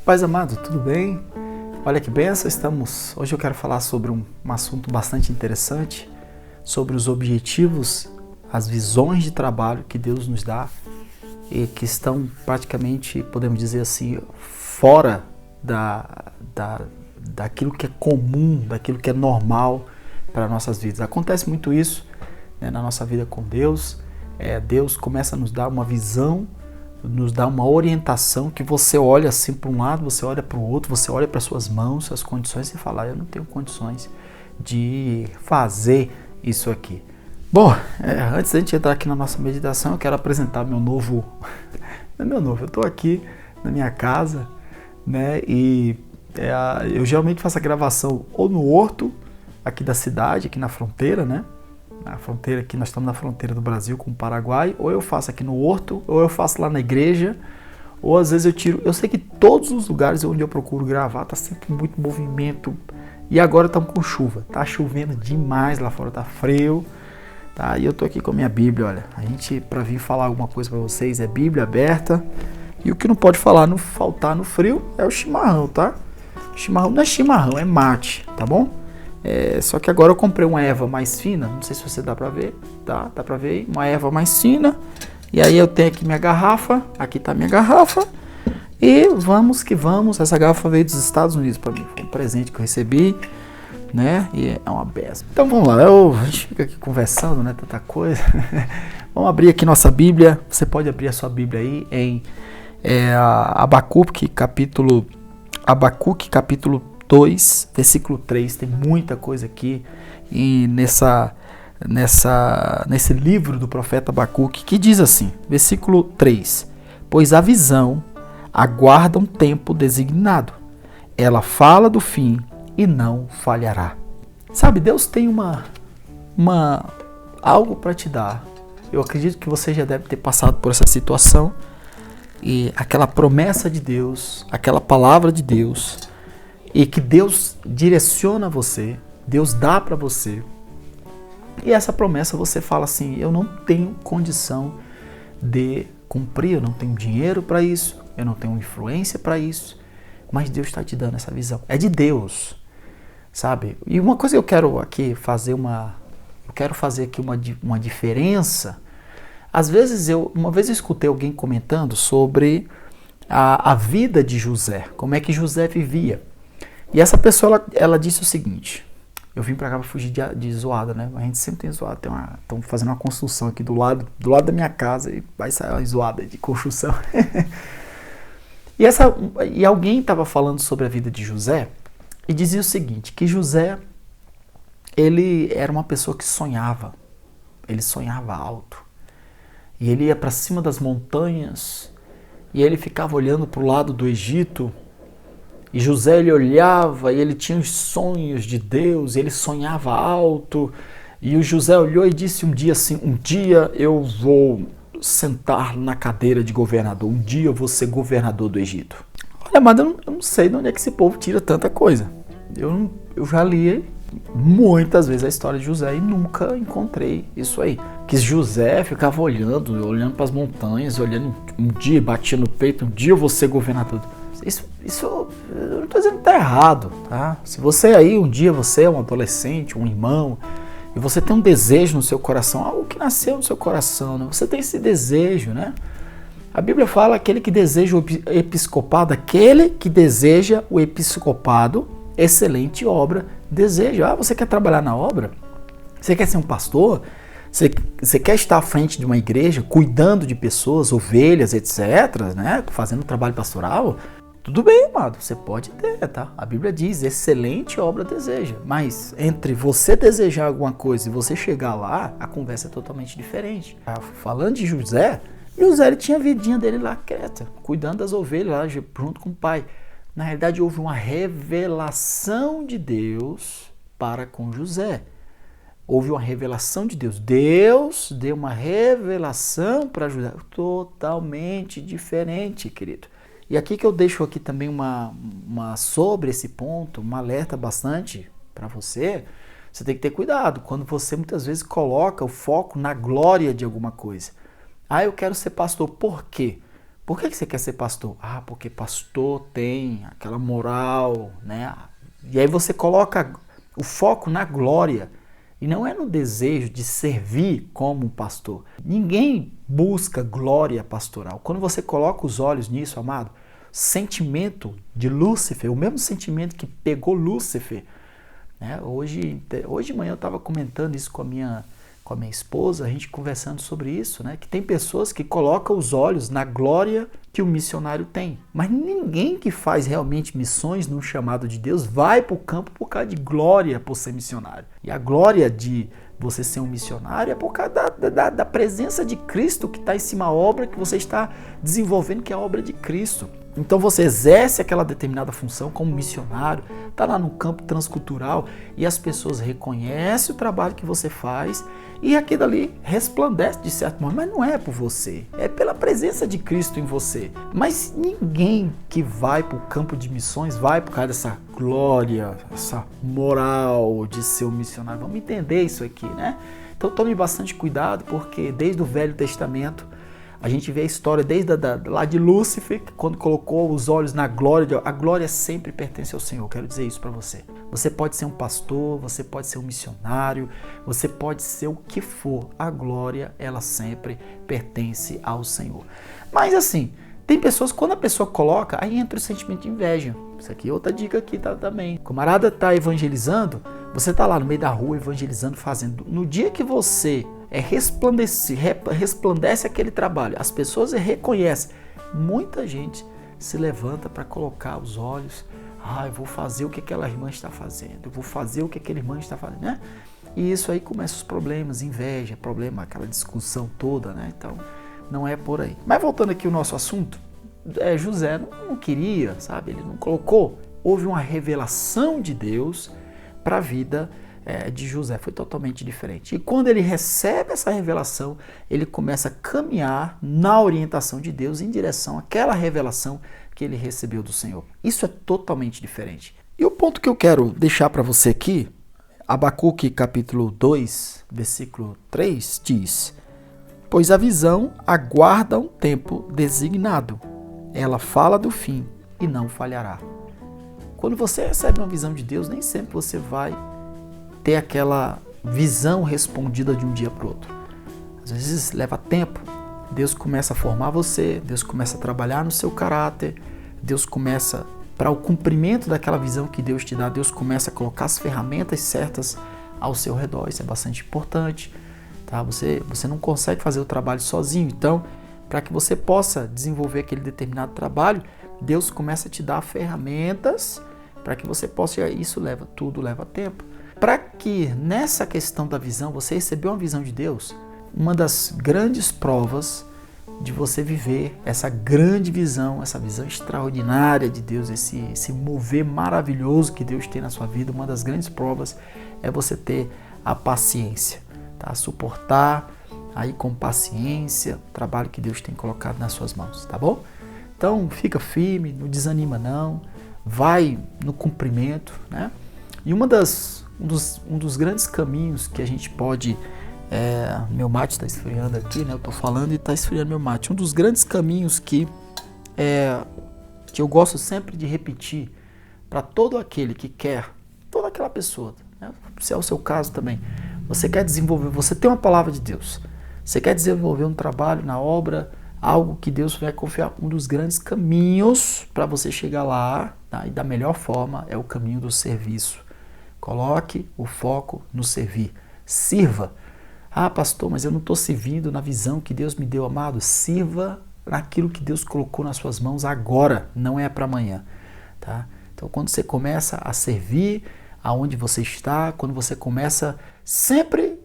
Paz amado, tudo bem? Olha que benção, hoje eu quero falar sobre um assunto bastante interessante, sobre os objetivos, as visões de trabalho que Deus nos dá e que estão praticamente, podemos dizer assim, fora daquilo que é comum, daquilo que é normal para nossas vidas. Acontece muito isso, né, na nossa vida com Deus. Deus começa a nos dar uma visão, nos dá uma orientação que você olha assim para um lado, você olha para o outro, você olha para suas mãos, suas condições e fala, eu não tenho condições de fazer isso aqui. Bom, antes da gente entrar aqui na nossa meditação, eu quero apresentar meu novo, eu estou aqui na minha casa, né, e eu geralmente faço a gravação ou no horto aqui da cidade, aqui na fronteira, né, na fronteira aqui, nós estamos na fronteira do Brasil com o Paraguai, ou eu faço aqui no horto, ou eu faço lá na igreja, ou às vezes eu sei que todos os lugares onde eu procuro gravar tá sempre muito movimento, e agora estamos com chuva, tá chovendo demais lá fora, tá frio, tá? E eu tô aqui com a minha Bíblia, olha, a gente, para vir falar alguma coisa para vocês, é Bíblia aberta, e o que não pode faltar no frio é o chimarrão, tá? Chimarrão não é chimarrão, é mate, tá bom? Só que agora eu comprei uma erva mais fina, não sei se você dá pra ver, tá? Dá pra ver, uma erva mais fina. E aí eu tenho aqui minha garrafa, aqui tá minha garrafa. E vamos que vamos, essa garrafa veio dos Estados Unidos pra mim, foi um presente que eu recebi, né? E é uma beça. Então vamos lá, a gente fica aqui conversando, né? Tanta coisa. Vamos abrir aqui nossa Bíblia, você pode abrir a sua Bíblia aí em Abacuque capítulo 2, versículo 3, tem muita coisa aqui e nesse livro do profeta Abacuque, que diz assim, versículo 3, pois a visão aguarda um tempo designado, ela fala do fim e não falhará. Sabe, Deus tem algo para te dar. Eu acredito que você já deve ter passado por essa situação e aquela promessa de Deus, aquela palavra de Deus, e que Deus direciona você, Deus dá para você, e essa promessa você fala assim, eu não tenho condição de cumprir, eu não tenho dinheiro para isso, eu não tenho influência para isso, mas Deus está te dando essa visão, é de Deus, sabe? E uma coisa que eu quero aqui fazer uma diferença. Às vezes uma vez eu escutei alguém comentando sobre a vida de José, como é que José vivia. E essa pessoa, ela disse o seguinte, eu vim pra cá pra fugir de zoada, né? A gente sempre tem zoada, estamos fazendo uma construção aqui do lado da minha casa e vai sair uma zoada de construção. E alguém estava falando sobre a vida de José e dizia o seguinte, que José, ele era uma pessoa que sonhava, ele sonhava alto. E ele ia para cima das montanhas e ele ficava olhando para o lado do Egito. E José, ele olhava e ele tinha os sonhos de Deus, ele sonhava alto. E o José olhou e disse um dia assim, um dia eu vou sentar na cadeira de governador, um dia eu vou ser governador do Egito. Olha, mas eu não sei de onde é que esse povo tira tanta coisa. Eu já li muitas vezes a história de José e nunca encontrei isso aí. Que José ficava olhando para as montanhas, olhando um dia, batia no peito, um dia eu vou ser governador. Isso eu não estou dizendo que está errado, tá? Se você aí, um dia você é um adolescente, um irmão, e você tem um desejo no seu coração, algo que nasceu no seu coração, né? Você tem esse desejo, né? A Bíblia fala aquele que deseja o episcopado, aquele que deseja o episcopado, excelente obra, deseja. Você quer trabalhar na obra? Você quer ser um pastor? Você quer estar à frente de uma igreja, cuidando de pessoas, ovelhas, etc., né? Fazendo trabalho pastoral? Tudo bem, amado, você pode ter, tá? A Bíblia diz, excelente obra deseja. Mas entre você desejar alguma coisa e você chegar lá, a conversa é totalmente diferente. Falando de José, ele tinha a vidinha dele lá quieta, cuidando das ovelhas lá junto com o pai. Na realidade, houve uma revelação de Deus para com José. Houve uma revelação de Deus. Deus deu uma revelação para José. Totalmente diferente, querido. E aqui que eu deixo aqui também sobre esse ponto, um alerta bastante para você. Você tem que ter cuidado quando você muitas vezes coloca o foco na glória de alguma coisa. Eu quero ser pastor. Por quê? Por que você quer ser pastor? Ah, porque pastor tem aquela moral, né? E aí você coloca o foco na glória e não é no desejo de servir como um pastor. Ninguém busca glória pastoral. Quando você coloca os olhos nisso, amado, sentimento de Lúcifer, o mesmo sentimento que pegou Lúcifer, né? Hoje de manhã eu estava comentando isso com a minha esposa, a gente conversando sobre isso, né? Que tem pessoas que colocam os olhos na glória que o missionário tem. Mas ninguém que faz realmente missões no chamado de Deus vai para o campo por causa de glória por ser missionário. E a glória de você ser um missionário é por causa da presença de Cristo que está em cima da obra que você está desenvolvendo, que é a obra de Cristo. Então você exerce aquela determinada função como missionário, está lá no campo transcultural e as pessoas reconhecem o trabalho que você faz e aquilo ali resplandece de certo modo, mas não é por você, é pela presença de Cristo em você. Mas ninguém que vai para o campo de missões vai por causa dessa glória, essa moral de ser um missionário. Vamos entender isso aqui, né? Então tome bastante cuidado, porque desde o Velho Testamento a gente vê a história desde lá de Lúcifer, que quando colocou os olhos na glória, a glória sempre pertence ao Senhor. Eu quero dizer isso para você. Você pode ser um pastor, você pode ser um missionário, você pode ser o que for. A glória, ela sempre pertence ao Senhor. Mas assim, tem pessoas, quando a pessoa coloca, aí entra o sentimento de inveja. Isso aqui é outra dica aqui também. O camarada está evangelizando, você está lá no meio da rua evangelizando, fazendo. No dia que você resplandece aquele trabalho, as pessoas reconhecem. Muita gente se levanta para colocar os olhos. Ah, eu vou fazer o que aquela irmã está fazendo. Eu vou fazer o que aquele irmão está fazendo, né? E isso aí começa os problemas, inveja, problema, aquela discussão toda, né? Então, não é por aí. Mas voltando aqui ao nosso assunto, José não queria, sabe? Ele não colocou. Houve uma revelação de Deus para a vida de José, foi totalmente diferente. E quando ele recebe essa revelação, ele começa a caminhar na orientação de Deus em direção àquela revelação que ele recebeu do Senhor. Isso é totalmente diferente. E o ponto que eu quero deixar para você aqui, Abacuque capítulo 2, versículo 3, diz: pois a visão aguarda um tempo designado, ela fala do fim e não falhará. Quando você recebe uma visão de Deus, nem sempre você vai ter aquela visão respondida de um dia para o outro. Às vezes leva tempo. Deus começa a formar você, Deus começa a trabalhar no seu caráter, Deus começa, para o cumprimento daquela visão que Deus te dá, Deus começa a colocar as ferramentas certas ao seu redor. Isso é bastante importante. Tá? Você não consegue fazer o trabalho sozinho. Então, para que você possa desenvolver aquele determinado trabalho, Deus começa a te dar ferramentas para que você possa. Isso leva tempo. Para que nessa questão da visão, você recebeu uma visão de Deus, uma das grandes provas de você viver essa grande visão, essa visão extraordinária de Deus, esse mover maravilhoso que Deus tem na sua vida, uma das grandes provas é você ter a paciência, tá? Suportar aí com paciência o trabalho que Deus tem colocado nas suas mãos, tá bom? Então fica firme, não desanima não, vai no cumprimento, né? E um dos grandes caminhos que a gente pode... meu mate está esfriando aqui, né? Eu estou falando e está esfriando meu mate. Um dos grandes caminhos que eu gosto sempre de repetir para todo aquele que quer, toda aquela pessoa, né? Se é o seu caso também, você quer desenvolver, você tem uma palavra de Deus, você quer desenvolver um trabalho na obra, algo que Deus vai confiar, um dos grandes caminhos para você chegar lá, tá? E da melhor forma é o caminho do serviço. Coloque o foco no servir. Sirva. Ah, pastor, mas eu não estou servindo na visão que Deus me deu, amado. Sirva naquilo que Deus colocou nas suas mãos agora, não é para amanhã. Tá? Então, quando você começa a servir aonde você está, quando você começa sempre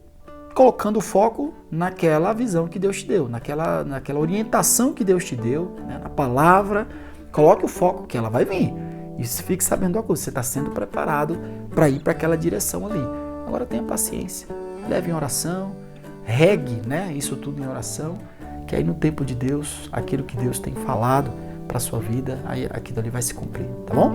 colocando o foco naquela visão que Deus te deu, naquela orientação que Deus te deu, né? Na palavra, coloque o foco que ela vai vir. E fique sabendo uma coisa, você está sendo preparado para ir para aquela direção ali. Agora tenha paciência, leve em oração, regue, né, isso tudo em oração, que aí no tempo de Deus, aquilo que Deus tem falado para a sua vida, aí aquilo ali vai se cumprir, tá bom?